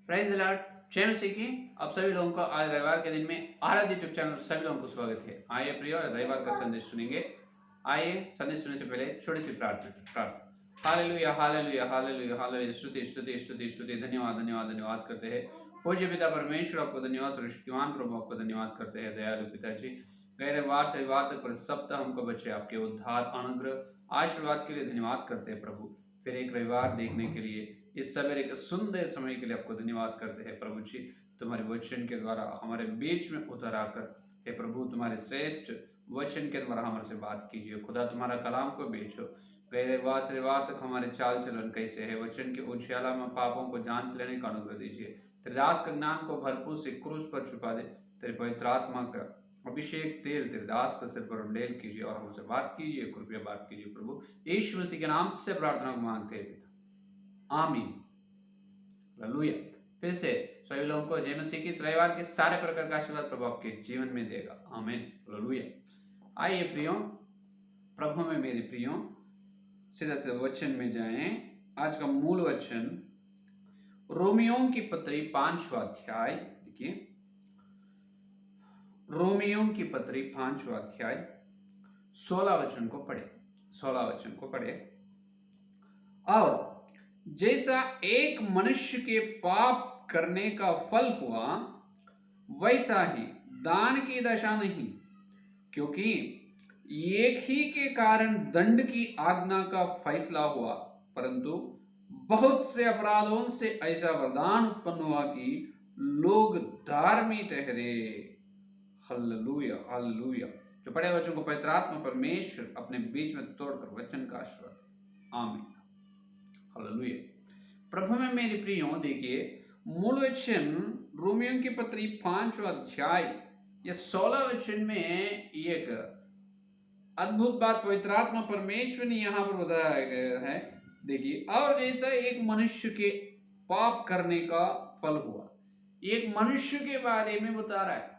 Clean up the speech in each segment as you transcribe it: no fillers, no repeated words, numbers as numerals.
Prize Lord, जय मसीह की। आप सभी लोगों का आज रविवार के दिन में आराध्य यूट्यूब चैनल पर सभी लोगों को स्वागत है। आइए प्रिय, रविवार का संदेश सुनेंगे। आइए संदेश सुनने से पहले छोटी सी प्रार्थना। हालेलुया हालेलुया हालेलुया हालेलुया, स्तुति स्तुति स्तुति स्तुति, धन्यवाद धन्यवाद धन्यवाद करते हैं पूज्य पिता परमेश्वर, आपको धन्यवाद। सर्वशक्तिमान प्रभु, आपको धन्यवाद करते हैं दयालु पिताजी। गहरे वार से वार तक पर सप्ताह हमको बचे आपके उद्धार अनुग्रह आशीर्वाद के लिए धन्यवाद करते हैं प्रभु। फिर एक रविवार देखने के लिए, इस सवेरे के सुंदर समय के लिए आपको धन्यवाद करते हैं प्रभु जी। तुम्हारे वचन के द्वारा हमारे बीच में उतर आकर हे प्रभु, तुम्हारे श्रेष्ठ वचन के द्वारा हमारे से बात कीजिए खुदा। तुम्हारा कलाम को भेजो। गहरे वार से वार तक हमारे चाल चलन कैसे है, वचन के उजियाला में पापों को जांच लेने का अनुग्रह दीजिए। तेरे दास के ज्ञान को भरपूर से क्रूस पर छुपा दे। तेरे पवित्र आत्मा का अभिषेक तेल तेरे दास के सिर पर उंडेल कीजिए और हमसे बात कीजिए, कृपया बात कीजिए प्रभु। यीशु मसीह के नाम से प्रार्थना को मांगते हैं पिता, आमीन। हालेलुया। फिर से सभी लोगों को जय मसीह की। इस रविवार के सारे प्रकार का आशीर्वाद प्रभु आपके जीवन में देगा, आमीन। हालेलुया। आइए प्रियो, प्रभु में मेरे प्रियो, सीधा से वचन में जाएं। आज का मूल वचन रोमियों की पत्री 5वां अध्याय। देखिए, रोमियों की पत्री 5वां अध्याय 16 वचन को पढ़े। 16 वचन को पढ़े। और जैसा एक मनुष्य के पाप करने का फल हुआ, वैसा ही दान की दशा नहीं, क्योंकि एक ही के कारण दंड की आज्ञा का फैसला हुआ, परंतु बहुत से अपराधों से ऐसा वरदान उत्पन्न हुआ कि लोग धार्मिक ठहरे। Hallelujah hallelujah. जो पढ़े वचन को पवित्र आत्मा परमेश्वर अपने बीच में तोड़कर वचन का आशीर्वाद, आमीन। हालेलुया। प्रभु में मेरे प्रियो, देखिए मूल वचन रोमियों की पत्री 5वां अध्याय या 16 वचन में एक अद्भुत बात पवित्र आत्मा परमेश्वर ने यहां पर बताया गया है। देखिए, और जैसा एक मनुष्य के पाप करने का फल हुआ, एक मनुष्य के बारे में बता रहा है।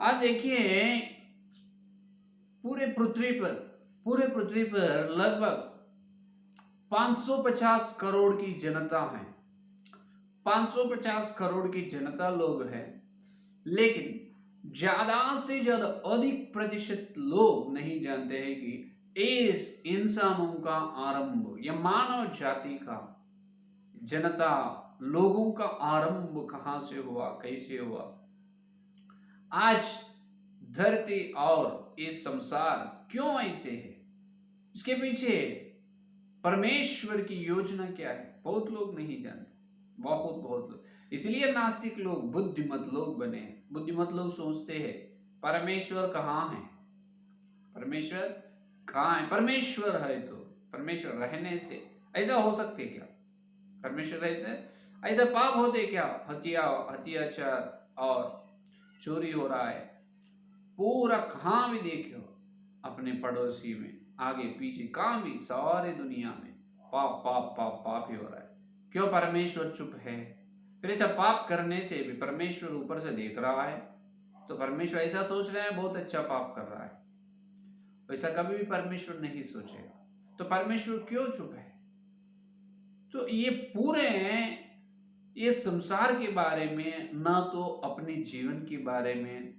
आज देखिए, पूरे पृथ्वी पर लगभग 550 करोड़ की जनता है। 550 करोड़ की जनता लोग हैं, लेकिन ज्यादा से ज्यादा अधिक प्रतिशत लोग नहीं जानते हैं कि इस इंसानों का आरंभ या मानव जाति का, जनता लोगों का आरंभ कहां से हुआ, कैसे हुआ। आज धरती और इस संसार क्यों ऐसे है, इसके पीछे परमेश्वर की योजना क्या है, बहुत लोग नहीं जानते। बहुत लोग, इसलिए नास्तिक लोग बुद्धिमत लोग बने। बुद्धिमत लोग सोचते हैं परमेश्वर कहाँ है, परमेश्वर कहाँ है, परमेश्वर है तो परमेश्वर रहने से ऐसा हो सकते क्या, परमेश्वर रहते ऐसा पाप होते क्या, हत्याचार और चोरी हो रहा है। पूरा कहाँ भी देखो, अपने पड़ोसी में, आगे पीछे, कहाँ भी, सारे दुनिया में पाप पाप पाप पाप ही हो रहा है। क्यों परमेश्वर चुप है? फिर ऐसा पाप करने से भी परमेश्वर ऊपर से देख रहा है, तो परमेश्वर ऐसा सोच रहे हैं बहुत अच्छा पाप कर रहा है। वैसा कभी भी परमेश्वर नहीं सोचेगा, तो परमेश्वर क्यों चुप है? तो ये पूरे ये संसार के बारे में, ना तो अपने जीवन के बारे में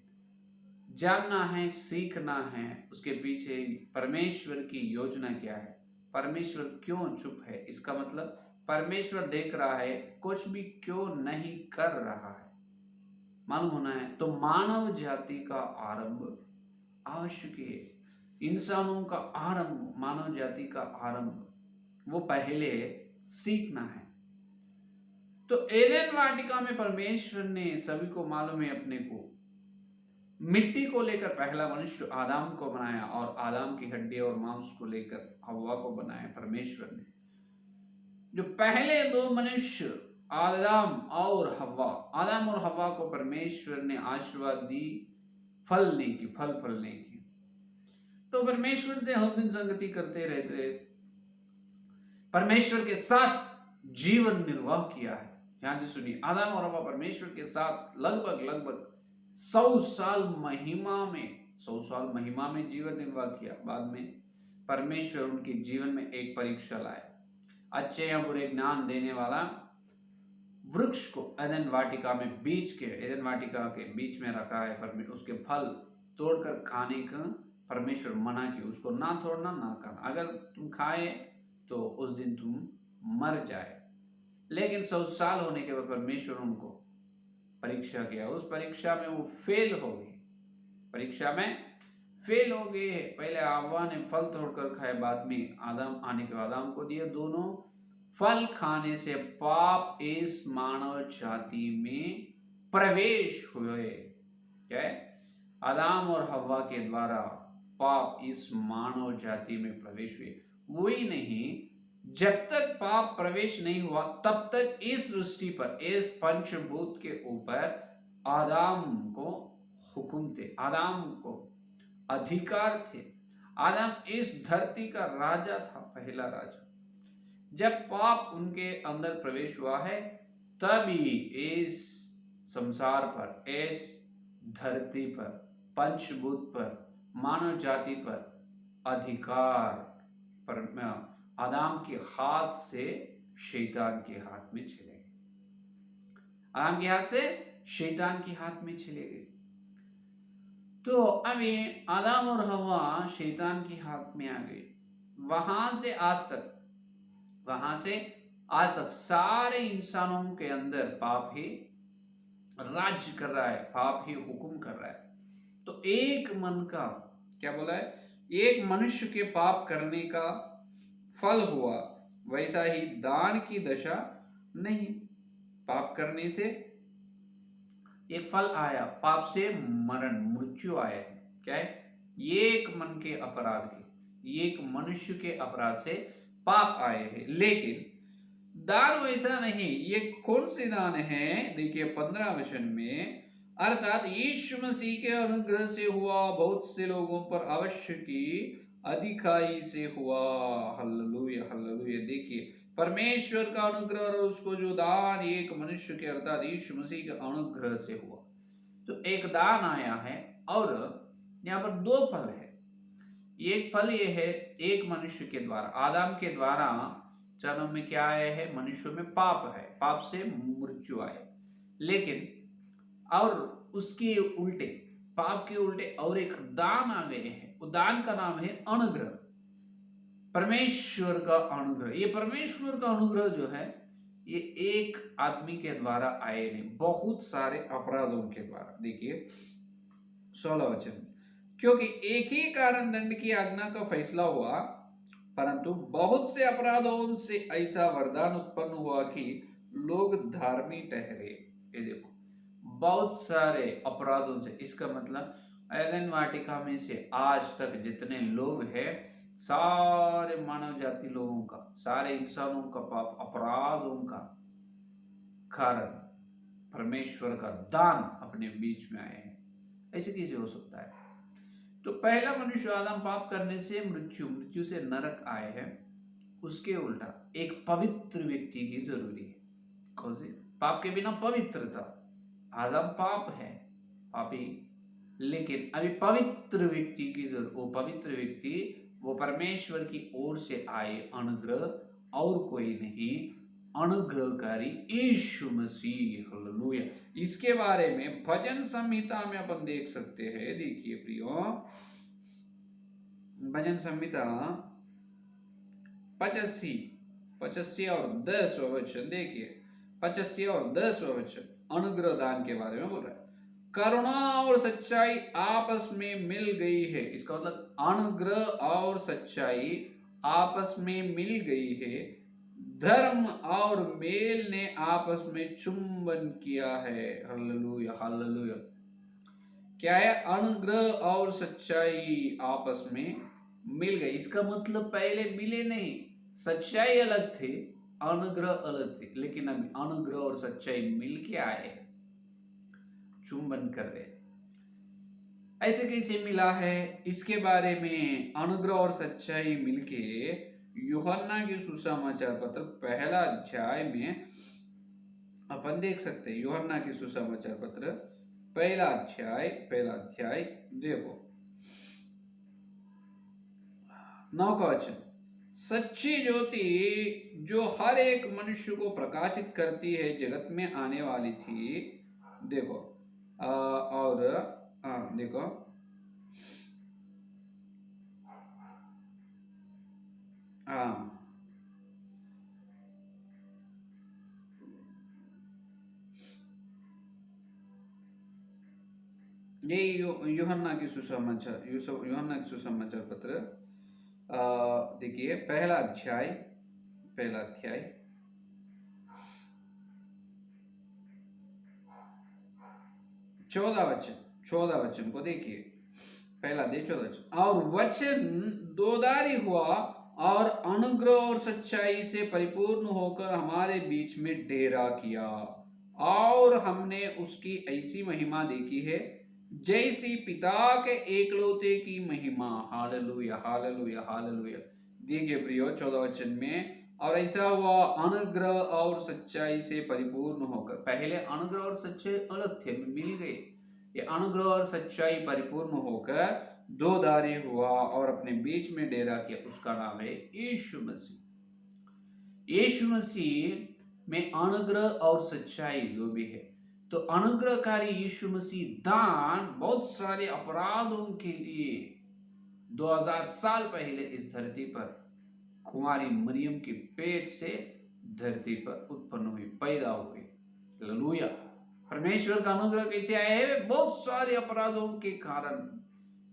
जानना है, सीखना है, उसके पीछे परमेश्वर की योजना क्या है, परमेश्वर क्यों चुप है। इसका मतलब परमेश्वर देख रहा है, कुछ भी क्यों नहीं कर रहा है, मालूम होना है। तो मानव जाति का आरंभ आवश्यक है, इंसानों का आरंभ, मानव जाति का आरंभ, वो पहले सीखना है। तो एदेन वाटिका में परमेश्वर ने सभी को मालूम है, अपने को मिट्टी को लेकर पहला मनुष्य आदम को बनाया, और आदम की हड्डी और मांस को लेकर हव्वा को बनाया। परमेश्वर ने जो पहले दो मनुष्य आदम और हव्वा को परमेश्वर ने आशीर्वाद दी फलने की, फल फलने की। तो परमेश्वर से हम दिन संगति करते रहते, परमेश्वर के साथ जीवन निर्वाह किया है। ध्यान से सुनिए, आदम और हव्वा परमेश्वर के साथ लगभग 100 साल महिमा में जीवन निर्वाह किया। बाद में परमेश्वर उनके जीवन में एक परीक्षा लाए, अच्छे या बुरे ज्ञान देने वाला वृक्ष को एदन वाटिका में एदन वाटिका के बीच में रखा है, पर उसके फल तोड़कर खाने का परमेश्वर मना की, उसको ना तोड़ना ना खाना, अगर तुम खाए तो उस दिन तुम मर जाए। लेकिन 100 साल होने के बाद परमेश्वर उनको परीक्षा किया, उस परीक्षा में वो फेल हो गए, परीक्षा में फेल हो गए। पहले हव्वा ने फल तोड़कर खाए, बाद में आदम आने के बाद आदम को दिए। दोनों फल खाने से पाप इस मानव जाति में प्रवेश हुए। क्या है? आदम और हव्वा के द्वारा पाप इस मानव जाति में प्रवेश हुए। वही नहीं, जब तक पाप प्रवेश नहीं हुआ तब तक इस सृष्टि पर, इस पंचभूत के ऊपर आदम को हुक्म थे, आदम को अधिकार थे। आदम इस धरती का राजा था, पहला राजा। जब पाप उनके अंदर प्रवेश हुआ है तभी इस संसार पर, इस धरती पर, पंचभूत पर, मानव जाति पर अधिकार पर आदम के हाथ से शैतान के हाथ में चले गए, आदम के हाथ से शैतान के हाथ में चले गए। तो अभी आदम और हवा शैतान के हाथ में आ गए। वहां से आज तक सारे इंसानों के अंदर पाप ही राज्य कर रहा है, पाप ही हुक्म कर रहा है। तो एक मन का, क्या बोला है, एक मनुष्य के पाप करने का फल हुआ, वैसा ही दान की दशा नहीं। पाप करने से एक फल आया, पाप से मरण, मृत्यु आया। क्या है? एक मन के अपराध के, एक मनुष्य के अपराध से पाप आए हैं। लेकिन दान वैसा नहीं। ये कौन से दान है? देखिए 15 वचन में, अर्थात यीशु मसीह के अनुग्रह से हुआ, बहुत से लोगों पर अवश्य की अधिकाई से हुआ। Hallelujah, hallelujah. देखिए परमेश्वर का अनुग्रह और उसको जो दान एक मनुष्य के, अर्थात यीशु मसीह के अनुग्रह से हुआ। तो एक दान आया है और यहाँ पर दो फल है। एक फल ये है, एक मनुष्य के द्वारा, आदम के द्वारा जन्म में क्या आया है? मनुष्य में पाप है, पाप से मृत्यु आए। लेकिन और उसके उल्टे, पाप के उल्टे और एक दान आ गए हैं। वो दान का नाम है अनुग्रह, परमेश्वर का अनुग्रह। ये परमेश्वर का अनुग्रह जो है, ये एक आदमी के द्वारा आए नहीं, बहुत सारे अपराधों के द्वारा। देखिए 16 वचन, क्योंकि एक ही कारण दंड की आज्ञा का फैसला हुआ, परंतु बहुत से अपराधों से ऐसा वरदान उत्पन्न हुआ कि लोग धार्मिक ठहरे। ये देखो, बहुत सारे अपराधों से, इसका मतलब एदन वाटिका में से आज तक जितने लोग हैं, सारे मानव जाति लोगों का, सारे इंसानों का पाप, अपराधों का कारण परमेश्वर का दान अपने बीच में आए हैं। ऐसे कैसे हो सकता है? तो पहला मनुष्य आदम पाप करने से मृत्यु से नरक आए हैं। उसके उल्टा एक पवित्र व्यक्ति की जरूरी है। कौन सी? पाप के बिना पवित्रता। आदम पाप है, पापी, लेकिन अभी पवित्र व्यक्ति की जरूरत। वो पवित्र व्यक्ति, वो परमेश्वर की ओर से आए अनुग्रह, और कोई नहीं, अनुग्रहकारी यीशु मसीह। हालेलुया। इसके बारे में भजन संहिता में अपन देख सकते हैं। देखिए प्रियो, भजन संहिता 85 और 10 वचन देखिए, 85 और 10 वचन अनुग्रह दान के बारे में बोल रहा है। करुणा और सच्चाई आपस में मिल गई है। इसका मतलब अनुग्रह और सच्चाई आपस में मिल गई है। धर्म और मेल ने आपस में चुंबन किया है। Hallelujah, hallelujah. क्या है? अनुग्रह और सच्चाई आपस में मिल गई। इसका मतलब पहले मिले नहीं, सच्चाई अलग थी, अनुग्रह अलग थी, लेकिन अभी अनुग्रह और सच्चाई मिल के आए, चुंबन कर रहे। ऐसे कैसे मिला है? इसके बारे में अनुग्रह और सच्चाई मिलके यूहन्ना के सुसमाचार पत्र पहला अध्याय में अपन देख सकते हैं। यूहन्ना के सुसमाचार पत्र पहला अध्याय देखो 9 का वचन, सच्ची ज्योति जो हर एक मनुष्य को प्रकाशित करती है जगत में आने वाली थी। देखो और देखो हाँ, ये यूहन्ना की सुसमाचार यूहन्ना की सुसमाचार पत्र देखिए पहला अध्याय 14 वचन को देखिए। पहला अध्याय 14 वचन, और वचन दोधारी हुआ और अनुग्रह और सच्चाई से परिपूर्ण होकर हमारे बीच में डेरा किया, और हमने उसकी ऐसी महिमा देखी है जैसी पिता के एकलौते की महिमा। Hallelujah hallelujah hallelujah. देखिए प्रियो 14 वचन में, और ऐसा हुआ अनुग्रह और सच्चाई से परिपूर्ण होकर। पहले अनुग्रह और सच्चाई अलग थे, मिल गए। ये अनुग्रह और सच्चाई परिपूर्ण होकर दो धारी हुआ और अपने बीच में डेरा किया। उसका नाम है यीशु मसीह। यीशु मसीह में अनुग्रह और सच्चाई दो भी है। तो अनुग्रहकारी यीशु मसीह दान बहुत सारे अपराधों के लिए 2000 साल पहले इस धरती पर कुमारी मरियम के पेट से धरती पर उत्पन्न हुई, पैदा हुई। हालेलुया। परमेश्वर का अनुग्रह कैसे आया है? बहुत सारे अपराधों के कारण,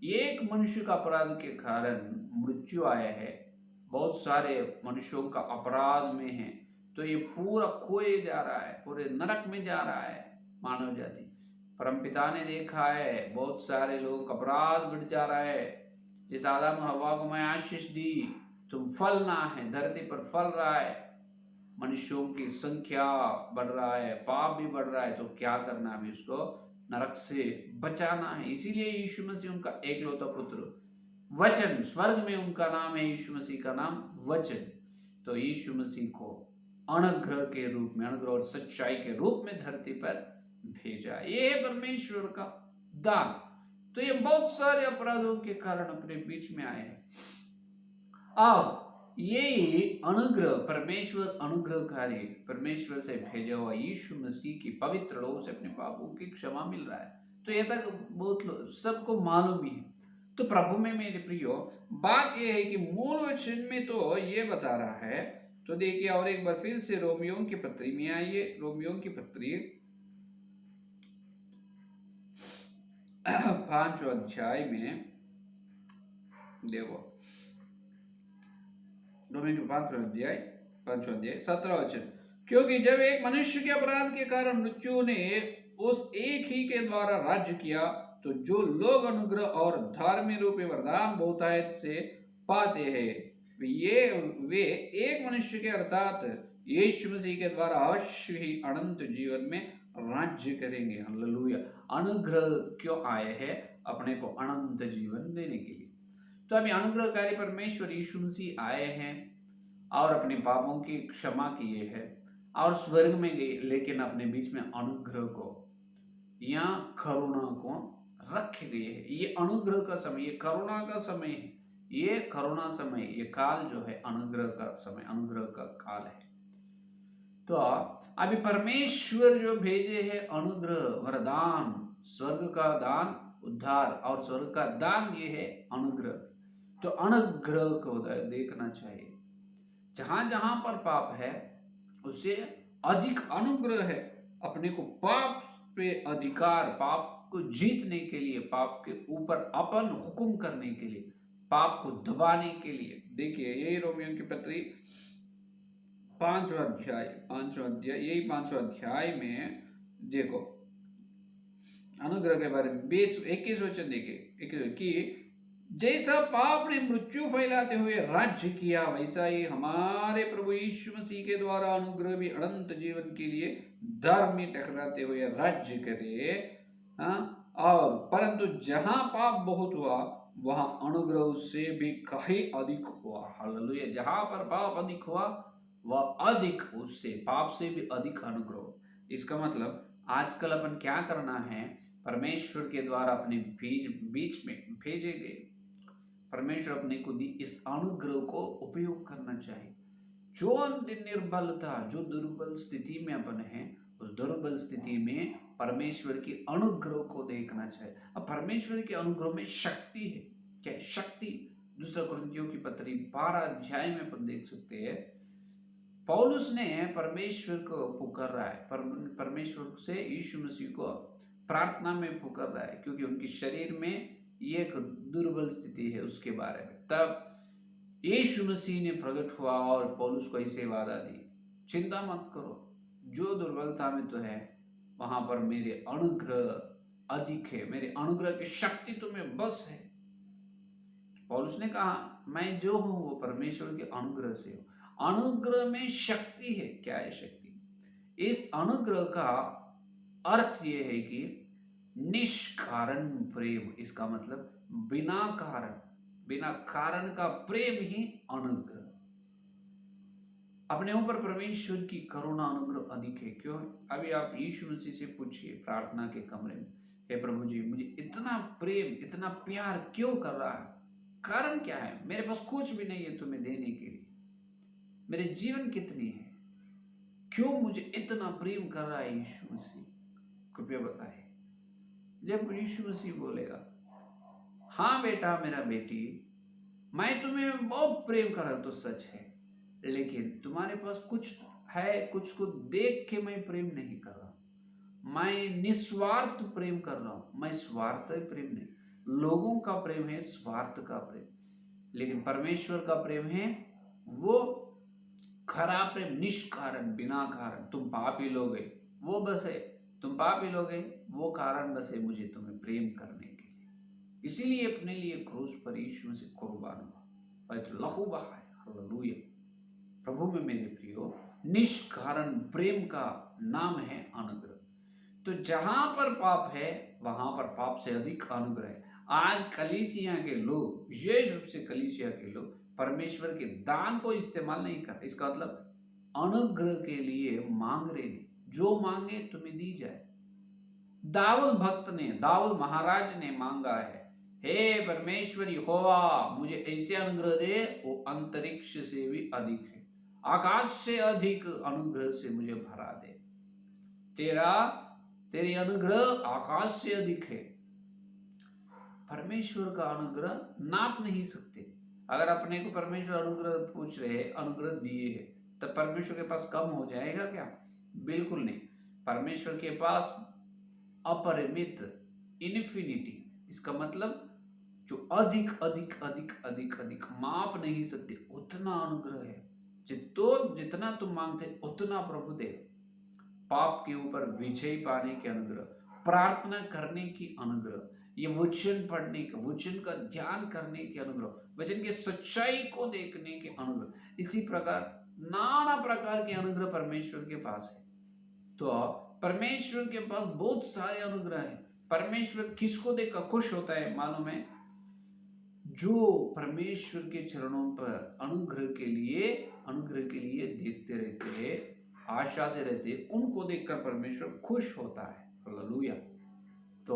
एक मनुष्य का अपराध के कारण मृत्यु आया है। बहुत सारे मनुष्यों का अपराध में है, तो ये पूरा खोए जा रहा है, पूरे नरक में जा रहा है मानव जाति। परमपिता ने देखा है बहुत सारे लोग अपराध बढ़ जा रहा है। जिस आदम और हव्वा को मैं आशीष दी, तुम फलना है, धरती पर फल रहा है, मनुष्यों की संख्या बढ़ रहा है, पाप भी बढ़ रहा है, तो क्या करना है? उसको नरक से बचाना है। इसीलिए यीशु मसीह उनका एकलौता पुत्र, वचन, स्वर्ग में उनका नाम है, यीशु मसीह का नाम वचन। तो यीशु मसीह को अनुग्रह के रूप में, अनुग्रह और सच्चाई के रूप में धरती पर भेजा। ये है परमेश्वर का दान। तो ये बहुत सारे अपराधों के कारण अपने बीच में आए हैं। अब ये अनुग्रह, परमेश्वर अनुग्रहकारी, परमेश्वर से भेजा हुआ यीशु मसीह की पवित्र लोगों से अपने पापों की क्षमा मिल रहा है। तो ये तक बहुत सबको मालूम ही है। तो प्रभु में मेरे प्रियो, बात यह है कि मूल वचन में तो ये बता रहा है। तो देखिए और एक बार फिर से रोमियों की पत्री में आइए। रोमियों की पत्री 5 अध्याय में देखो, रोमियों के 5 अध्याय 17 वचन, क्योंकि जब एक मनुष्य के अपराध के कारण मृत्यु ने उस एक ही के द्वारा राज्य किया, तो जो लोग अनुग्रह और धार्मिक रूपी वरदान बहुतायत से पाते हैं, वे एक मनुष्य के अर्थात यीशु मसीह के द्वारा अवश्य ही अनंत जीवन में राज्य करेंगे। हालेलुया। अनुग्रह क्यों आए हैं? अपने को अनंत जीवन देने के लिए। तो अभी अनुग्रहकारी परमेश्वर यीशु मसीह आए हैं और अपने पापों की क्षमा किए हैं और स्वर्ग में गए, लेकिन अपने बीच में अनुग्रह को या करुणा को रखे गए हैं। ये अनुग्रह का समय, ये करुणा का समय है। ये करुणा समय, ये काल जो है अनुग्रह का समय, अनुग्रह का काल है। तो अभी परमेश्वर जो भेजे हैं अनुग्रह, वरदान, स्वर्ग का दान, उद्धार और स्वर्ग का दान, ये है अनुग्रह। तो अनुग्रह को देखना चाहिए। जहां जहां पर पाप है उससे अधिक अनुग्रह है। अपने को पाप पे अधिकार, पाप को जीतने के लिए, पाप के ऊपर अपन हुक्म करने के लिए, पाप को दबाने के लिए। देखिए यही रोमियों की पत्री 5 अध्याय यही 5 अध्याय में देखो अनुग्रह के बारे में 21 वचन देखिए कि जैसा पाप ने मृत्यु फैलाते हुए राज्य किया, वैसा ही हमारे प्रभु यीशु मसीह के द्वारा अनुग्रह भी अनंत जीवन के लिए धार्मिक ठहराते हुए राज्य करे। और परंतु जहां पाप बहुत हुआ, वहां अनुग्रह से भी कहीं अधिक हुआ। हालेलुया। जहां पर पाप अधिक हुआ, वह अधिक, उससे पाप से भी अधिक अनुग्रह। इसका मतलब आजकल अपन क्या करना है? परमेश्वर के द्वारा अपने बीच में भेजे गए परमेश्वर अपने को दी इस अनुग्रह को उपयोग करना चाहिए। जो अंतिम निर्बलता, जो दुर्बल स्थिति में अपन है, उस दुर्बल स्थिति में परमेश्वर की अनुग्रह को देखना चाहिए। अब परमेश्वर के अनुग्रह में शक्ति है। क्या शक्ति? दूसरा कुरिन्थियों की पत्री 12 अध्याय में अपन देख सकते हैं, पौलुस ने परमेश्वर को पुकार रहा है, परमेश्वर से यीशु मसीह को प्रार्थना में पुकार रहा है, क्योंकि उनके शरीर में ये एक दुर्बल स्थिति है उसके बारे में। तब यीशु मसीह ने प्रकट हुआ और पौलुस को ऐसे वादा दी, चिंता मत करो, जो दुर्बलता में तो है वहां पर मेरे अनुग्रह अधिक है, मेरे अनुग्रह की शक्ति तुम्हें बस है। पौलुस ने कहा, मैं जो हूं वो परमेश्वर के अनुग्रह से हूं। अनुग्रह में शक्ति है। क्या है शक्ति? इस अनुग्रह का अर्थ ये है कि निष्कारण प्रेम। इसका मतलब बिना कारण का प्रेम ही अनुग्रह। अपने ऊपर परमेश्वर की करुणा अनुग्रह अधिक है। क्यों? अभी आप यीशु मसीह से पूछिए प्रार्थना के कमरे में, हे प्रभु जी, मुझे इतना प्रेम, इतना प्यार क्यों कर रहा है? कारण क्या है? मेरे पास कुछ भी नहीं है तुम्हें देने के लिए, मेरे जीवन कितनी है, क्यों मुझे इतना प्रेम कर रहा है यीशु मसीह? कृपया बताए। जब यीशु मसीह बोलेगा, हाँ बेटा, मेरा बेटी, मैं तुम्हें बहुत प्रेम कर रहा हूं, तो सच है, लेकिन तुम्हारे पास कुछ है, कुछ को देख के मैं प्रेम नहीं कर रहा, मैं निस्वार्थ प्रेम कर रहा हूं। मैं स्वार्थ प्रेम नहीं, लोगों का प्रेम है स्वार्थ का प्रेम, लेकिन परमेश्वर का प्रेम है वो खरा प्रेम, निष्कारण, बिना कारण। तुम पापी लोग है, वो बस है, तुम पापी लोग है, वो कारण बस है मुझे तुम्हें प्रेम करने के लिए। इसीलिए अपने लिए क्रूस पर यीशु मसीह कुर्बान हुआ, लहू बहाया। हालेलुया। प्रभु में मेरे प्रियो, निष्कारण प्रेम का नाम है अनुग्रह। तो जहां पर पाप है वहां पर पाप से अधिक अनुग्रह है। आज कलीसिया के लोग, विशेष रूप से कलीसिया के लोग, परमेश्वर के दान को इस्तेमाल नहीं करते। इसका मतलब अनुग्रह के लिए मांग रहे नहीं, जो मांगे तुम्हें दी जाए। दाऊद भक्त ने, दाऊद महाराज ने मांगा है, हे परमेश्वर यहोवा, मुझे ऐसे अनुग्रह दे वो अंतरिक्ष से भी अधिक है, आकाश से अधिक अनुग्रह से मुझे भरा दे। तेरी अनुग्रह आकाश से अधिक है। परमेश्वर का अनुग्रह नाप नहीं सकते। अगर अपने को परमेश्वर अनुग्रह पूछ रहे हैं, अनुग्रह दिए है, तब परमेश्वर के पास कम हो जाएगा क्या? बिल्कुल नहीं। परमेश्वर के पास अपरिमित, इन्फिनिटी, इसका मतलब जो अधिक अधिक अधिक अधिक अधिक माप नहीं सकते उतना अनुग्रह है। जितना तुम मांगते उतना प्रभु दे। पाप के ऊपर विजय पाने के अनुग्रह, प्रार्थना करने की अनुग्रह, ये वचन पढ़ने का, वचन का ध्यान करने के अनुग्रह, वचन की सच्चाई को देखने के अनुग्रह, इसी प्रकार नाना प्रकार के अनुग्रह परमेश्वर के पास है। तो परमेश्वर के पास बहुत सारे अनुग्रह हैं। परमेश्वर किसको देखकर खुश होता है मालूम है? जो परमेश्वर के चरणों पर अनुग्रह के लिए देखते रहते हैं, आशा से रहते हैं, उनको देखकर परमेश्वर खुश होता है। हालेलुया। तो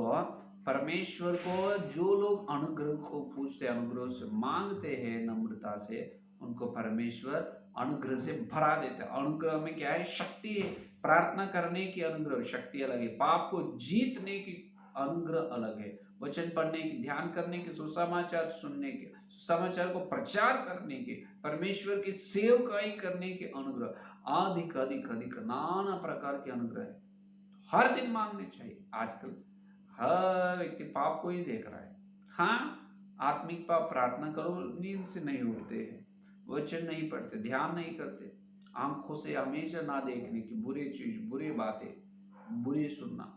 परमेश्वर को जो लोग अनुग्रह को पूछते, अनुग्रह से मांगते हैं नम्रता से, उनको परमेश्वर अनुग्रह से भरा देता है। अनुग्रह में क्या है? शक्ति है। प्रार्थना करने की अनुग्रह शक्ति अलग है, पाप को जीतने की अनुग्रह अलग है, वचन पढ़ने की, ध्यान करने के, सुसमाचार सुनने के, सुसमाचार को प्रचार करने के, परमेश्वर की सेवकाई करने के अनुग्रह, अधिक अधिक अधिक नाना प्रकार के अनुग्रह है। हर दिन मांगने चाहिए। आजकल हर व्यक्ति पाप को ही देख रहा है। हाँ, आत्मिक पाप, प्रार्थना करो, नींद से नहीं उठते हैं, वचन नहीं पढ़ते, ध्यान नहीं करते, आंखों से हमेशा ना देखने की, बुरी चीज, बुरी बातें, बुरी सुनना।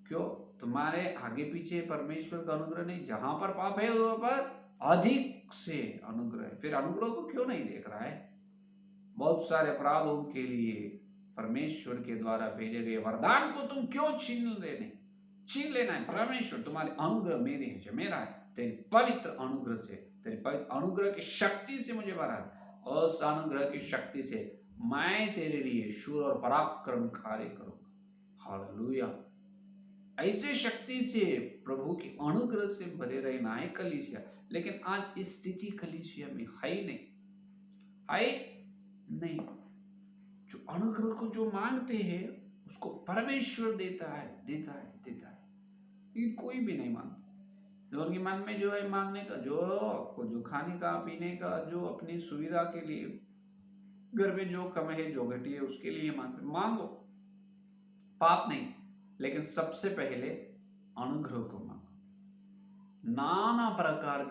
क्यों? तुम्हारे आगे पीछे परमेश्वर का अनुग्रह नहीं। जहां पर पाप है वहां पर अधिक से अनुग्रह है। फिर अनुग्रह को क्यों नहीं देख रहा है? बहुत सारे अपराधों के लिए परमेश्वर के द्वारा भेजे गए वरदान को तुम क्यों छीन लेना है? परमेश्वर तुम्हारे अनुग्रह मेरे है, जो मेरा है, तेरी पवित्र अनुग्रह से, तेरी पवित्र अनुग्रह की शक्ति से मुझे भरा है। उस अनुग्रह की शक्ति से मैं तेरे लिए शूर और पराक्रम कार्य करूंगा। हालेलुया। ऐसे शक्ति से प्रभु के अनुग्रह से भरे रहना है कलीसिया। लेकिन आज स्थिति कलीसिया में है ही नहीं, है नहीं। जो अनुग्रह को जो मांगते हैं उसको परमेश्वर देता है, देता है, देता है। लेकिन कोई भी नहीं मांगता। लोगों के मन में जो है मांगने का, जो खाने का, पीने का, जो अपनी सुविधा के लिए, घर में जो कम है, जो घटी है, उसके लिए मांगो, पाप नहीं। लेकिन सबसे पहले अनुग्रह को मांगो। नाना प्रकार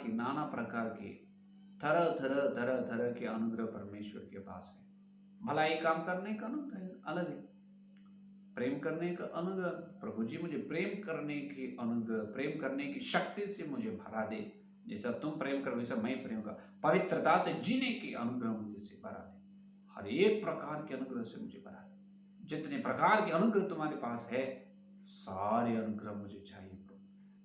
के तरह के अनुग्रह परमेश्वर के पास है। भलाई काम करने का अनुग्रह अलग है, प्रेम करने का अनुग्रह। प्रभु जी मुझे प्रेम करने की अनुग्रह, प्रेम करने की शक्ति से मुझे भरा दे। जैसा तुम प्रेम करो वैसा मैं प्रेम कर, पवित्रता से जीने की अनुग्रह मुझे से भरा दे। हर एक प्रकार के अनुग्रह से मुझे भरा दे। जितने प्रकार के अनुग्रह तुम्हारे पास है, सारे अनुग्रह मुझे चाहिए प्रभु।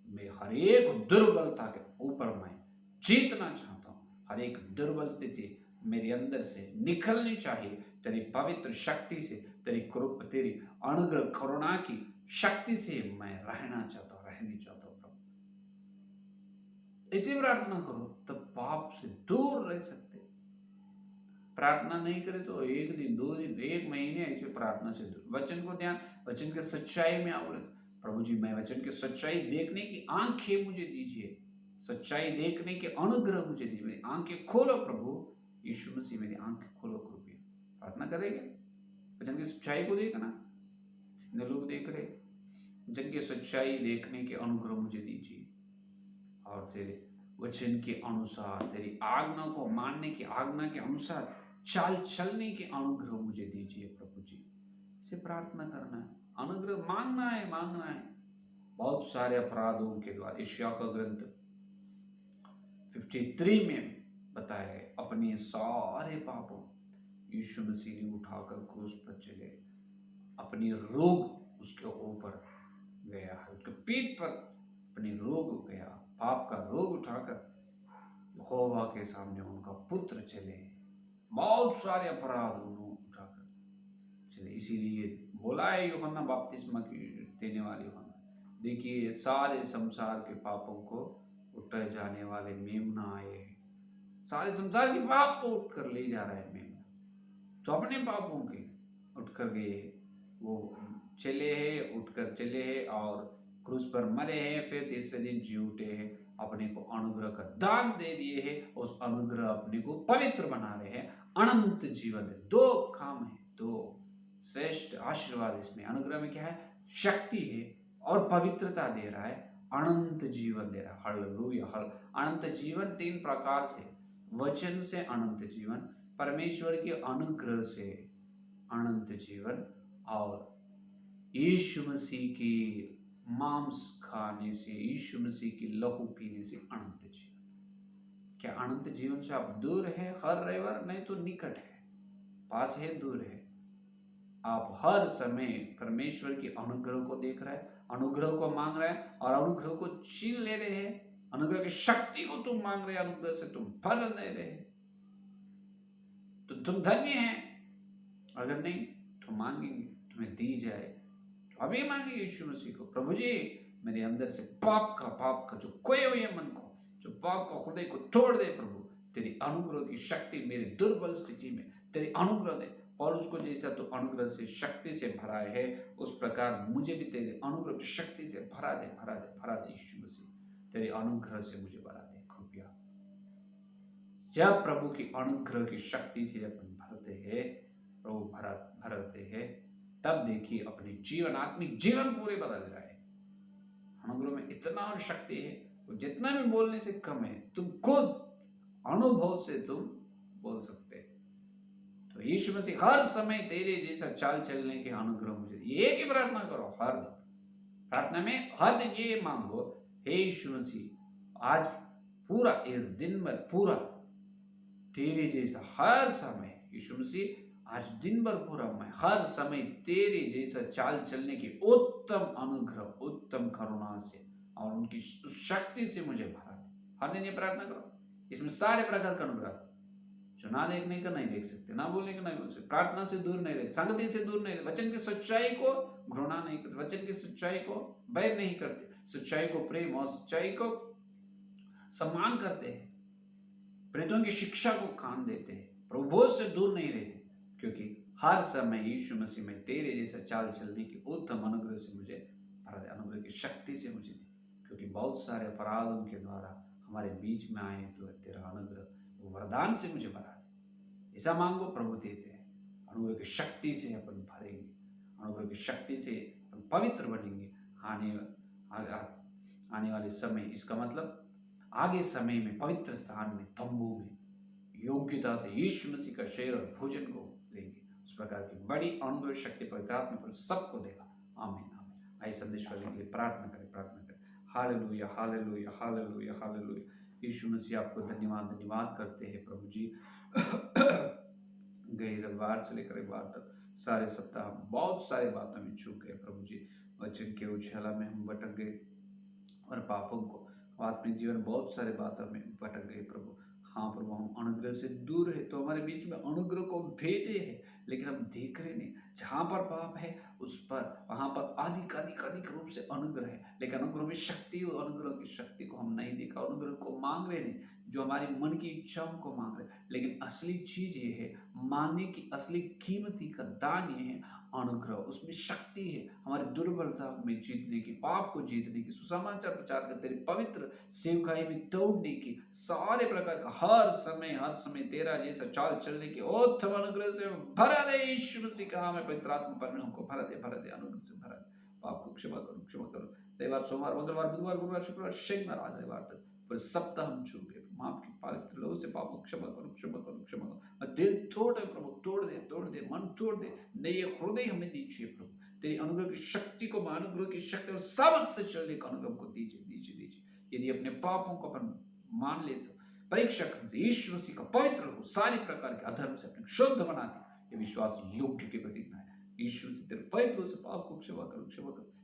मैं हर एक दुर्बलता के ऊपर मैं जीतना चाहता हूँ। हर एक दुर्बल स्थिति मेरे अंदर से निकलनी चाहिए। तेरी पवित्र शक्ति से, तेरी कृपा, तेरी अनुग्रह करुणा की शक्ति से मैं रहना चाहता हूँ, रहने चाहता हूँ प्रभु। इसी प्रार्थना करो तब पाप से दूर रह सकते। प्रार्थना नहीं करे तो एक दिन, 2 दिन, 1 महीने ऐसे प्रार्थना से दूर। वचन को ध्यान, वचन के सच्चाई में आओ। प्रभु जी मैं वचन की सच्चाई देखने की आंखें मुझे दीजिए, सच्चाई देखने के अनुग्रह मुझे दीजिए। आंखें खोलो प्रभु यीशु मसीह, मेरी आंखें खोलो कृपया। प्रार्थना करेंगे, वचन की सच्चाई को देखना। जितने लोग देख रहे, वचन की सच्चाई देखने के अनुग्रह मुझे दीजिए, और तेरे वचन के अनुसार, तेरी आज्ञा को मानने की, आज्ञा के अनुसार चाल चलने के अनुग्रह मुझे दीजिए प्रभु जी। इसे प्रार्थना करना है, अनुग्रह मांगना है, मांगना है। बहुत सारे अपराधों के द्वारा यशायाह का ग्रंथ 53 में बताया है, अपने सारे पापों यीशु मसीह ने उठाकर क्रूस पर चले। अपनी रोग उसके ऊपर गया है, उसके पीठ पर अपनी रोग गया, पाप का रोग उठाकर यहोवा के सामने उनका पुत्र चले। बहुत सारे अपराध उन्होंने उठाकर चले। इसीलिए बोला है यूहन्ना बपतिस्मा देने वाले यूहन्ना, देखिए सारे संसार के पापों को उठा जाने वाले मेमना आए हैं। सारे संसार के पाप को उठकर ले जा रहा है मेमना। तो अपने पापों के उठकर गए, वो चले हैं, उठकर चले हैं और क्रूस पर मरे हैं, फिर तीसरे दिन जी उठे हैं, अपने को अनुग्रह का दान दे दिए हैं। उस अनुग्रह अपने को पवित्र बना रहे हैं, अनंत जीवन है। 2 काम है, 2 श्रेष्ठ आशीर्वाद इसमें। अनुग्रह में क्या है? शक्ति है और पवित्रता दे रहा है, अनंत जीवन दे रहा है। हालेलुया। अनंत जीवन 3 प्रकार से, वचन से अनंत जीवन, परमेश्वर के अनुग्रह से अनंत जीवन, और यीशु मसीह की मांस खाने से, यीशु मसीह की लहू पीने से अनंत जीवन। क्या अनंत जीवन से आप दूर है हर रविवार? नहीं तो निकट है, पास है, दूर है। आप हर समय परमेश्वर की अनुग्रह को देख रहे हैं, अनुग्रह को मांग रहे हैं और अनुग्रह को छीन ले रहे हैं। अनुग्रह की शक्ति को तुम मांग रहे हैं, अनुग्रह से तुम भर ले रहे हैं, तो तुम धन्य हैं। अगर नहीं तो मांगेंगे, तुम्हें दी जाए तो अभी मांगेंगे यीशु मसीह को, प्रभु जी मेरे अंदर से पाप का जो खोए हुए मन को, जो पाप का हृदय को तोड़ दे प्रभु। तेरी अनुग्रह की शक्ति मेरी दुर्बल स्थिति में तेरी अनुग्रह दे। और उसको जैसा तो अनुग्रह से शक्ति से भराए है, उस प्रकार मुझे भी तेरे अनुग्रह की शक्ति से भरा दे, भरा दे, भरा दे यीशु मसीह। तेरे अनुग्रह से मुझे भरा दे कृपया। जब प्रभु की अनुग्रह की शक्ति से अपन भरते हैं, प्रभु भरते हैं, तब देखिए अपने जीवन, आत्मिक जीवन पूरे बदल जाए। अनुग्रह में इतना और शक्ति है, तो जितना भी बोलने से कम है। तुम खुद अनुभव से तुम बोल सकते। तो यीशु मसीह हर समय तेरे जैसा चाल चलने के अनुग्रह मुझे, एक ही प्रार्थना करो हर दिन। प्रार्थना में हर दिन ये मांगो, हे यीशु मसीह आज पूरा इस दिन भर पूरा तेरे जैसा हर समय, यीशु मसीह आज दिन भर पूरा मैं हर समय तेरे जैसा चाल चलने की उत्तम अनुग्रह, उत्तम करुणा से और उनकी शक्ति से मुझे भरा दे। हर दिन ये प्रार्थना करो, इसमें सारे प्रकार का अनुग्रह, जो ना देखने का नहीं देख सकते, ना बोलने का नहीं बोल सकते, प्रार्थना से दूर नहीं रहे, संगति से दूर नहीं रहे, वचन की सच्चाई को घृणा नहीं करते, वचन की सच्चाई को बैर नहीं करते, सच्चाई को प्रेम और सच्चाई को सम्मान करते हैं, प्रेतों की शिक्षा को कान देते हैं, प्रभुओं से दूर नहीं रहते, क्योंकि हर समय यीशु मसीह में तेरे जैसा चाल चलने की उत्तम अनुग्रह से मुझे भरा दे, अनुग्रह की शक्ति से मुझे दे, क्योंकि बहुत सारे अपराधों के द्वारा हमारे बीच में आए तो तेरा अनुग्रह वरदान से मुझे भरा दे। ऐसा मांगो, प्रभु देते हैं। अनुग्रह की शक्ति से अपन भरेंगे, अनुग्रह की शक्ति से अपन पवित्र बनेंगे। आने वाले समय, इसका मतलब आगे समय में पवित्र स्थान में, तंबू में योग्यता से यीशु मसीह का शरीर और भोजन को लेंगे। उस प्रकार की बड़ी अनुग्रह शक्ति पवित्र आत्मा पर सबको देगा। आमीन आमीन। आइए संदेश वाले के लिए प्रार्थना करें, प्रार्थना करें। Hallelujah hallelujah hallelujah hallelujah. Yeshu Masih आपको धन्यवाद धन्यवाद करते हैं प्रभु जी। गए रविवार से लेकर रविवार तक सारे सप्ताह बहुत सारे बातों में चूक गए प्रभु जी। वचन के उछाला में हम भटक गए और पापों को आत्मिक जीवन बहुत सारे बातों में भटक गए प्रभु। हाँ प्रभु, हम अनुग्रह से दूर है, तो हमारे बीच में अनुग्रह को भेजे है, लेकिन हम देख रहे नहीं। जहाँ पर पाप है उस पर, वहां पर अधिक अधिक अधिक रूप से अनुग्रह है, लेकिन अनुग्रह में शक्ति, और अनुग्रह की शक्ति को हम नहीं देखा। अनुग्रह को मांग रहे नहीं, जो हमारे मन की इच्छाओं को मांग रहे, लेकिन असली चीज ये है, मांगने की असली कीमती का दान ये है अनुग्रह। उसमें शक्ति है हमारी दुर्बलता में जीतने की, पाप को जीतने की, सुसमाचार प्रचार करते हुए पवित्र सेवकाई में दौड़ने की, सारे प्रकार का हर समय तेरा जैसा चाल चलने की उत्तम अनुग्रह से भरा दे। यीशु मसीह का नाम है, पवित्र आत्मा पर हमको भरा दे अनुग्रह से भरा दे। पाप को क्षमा करो। रविवार, सोमवार, मंगलवार, बुधवार, गुरुवार, शुक्रवार, शनिवार, आज रविवार तक पर सप्ताह हम चूक गए। माफ की पवित्र लोगों से पापों को क्षमा करो। दिल तोड़ दे प्रभु, तोड़ दे, मन तोड़ दे, नए हृदय हमें दीजिए प्रभु। तेरी अनुग्रह की शक्ति को, अनुग्रह की शक्ति और सामर्थ से चलने का अनुग्रह को दीजिए। यदि अपने पापों को अपन मान ले तो परीक्षा कर यीशु मसीह का पवित्र हो, सारी प्रकार के अधर्म से अपने शुद्ध बना दे। ये विश्वास योग्य की प्रतिज्ञा है। यीशु मसीह तेरे पवित्र से पाप को क्षमा करो।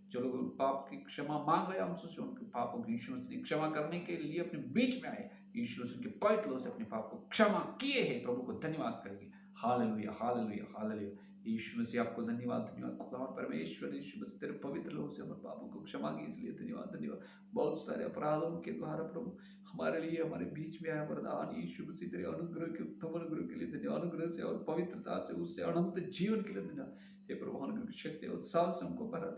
जो लोग पाप की क्षमा मांग रहे हैं, उनसे उनके पापों की यीशु मसीह ने क्षमा करने के लिए अपने बीच में आए। यीशु मसीह के पवित्र से अपने पाप को क्षमा किए हैं। प्रभु को धन्यवाद करेंगे। Hallelujah hallelujah hallelujah. Yeshu Masih आपको धन्यवाद खुदा परमेश्वर यीशु मसीह तेरे पवित्र लोगों से हमारे पापों को क्षमा की, इसलिए धन्यवाद। बहुत सारे अपराधों के द्वारा प्रभु हमारे लिए, हमारे बीच में आया वरदान यीशु मसीह तेरे अनुग्रह के, उत्तम अनुग्रह के लिए धन्यवाद। अनुग्रह से और पवित्रता से, उससे अनंत जीवन के लिए धन्यवाद। हे प्रभु, अनुग्रह की शक्ति और साल से हमको भरा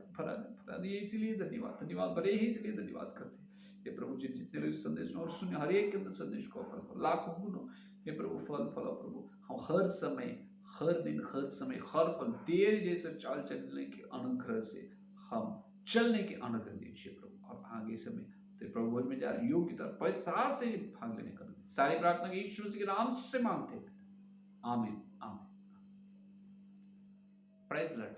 दे, इसीलिए धन्यवाद भरे ही, इसलिए धन्यवाद करते। हे प्रभु जी, जितने लोग संदेश और सुने, हर एक के अंदर संदेश को फल, लाखों गुणों हे प्रभु फल प्रभु। हम हर समय, हर दिन, हर समय, हर फल तेरे जैसे चाल चलने के अनुग्रह से हम चलने के अनुग्रह दीजिए प्रभु। और आगे समय तेरे प्रभु भोज में जा रहे योग्यता पवित्रता से भाग लेने का सारी प्रार्थना के यीशु मसीह के नाम से मांगते हैं। आमीन आमीन। Praise Lord.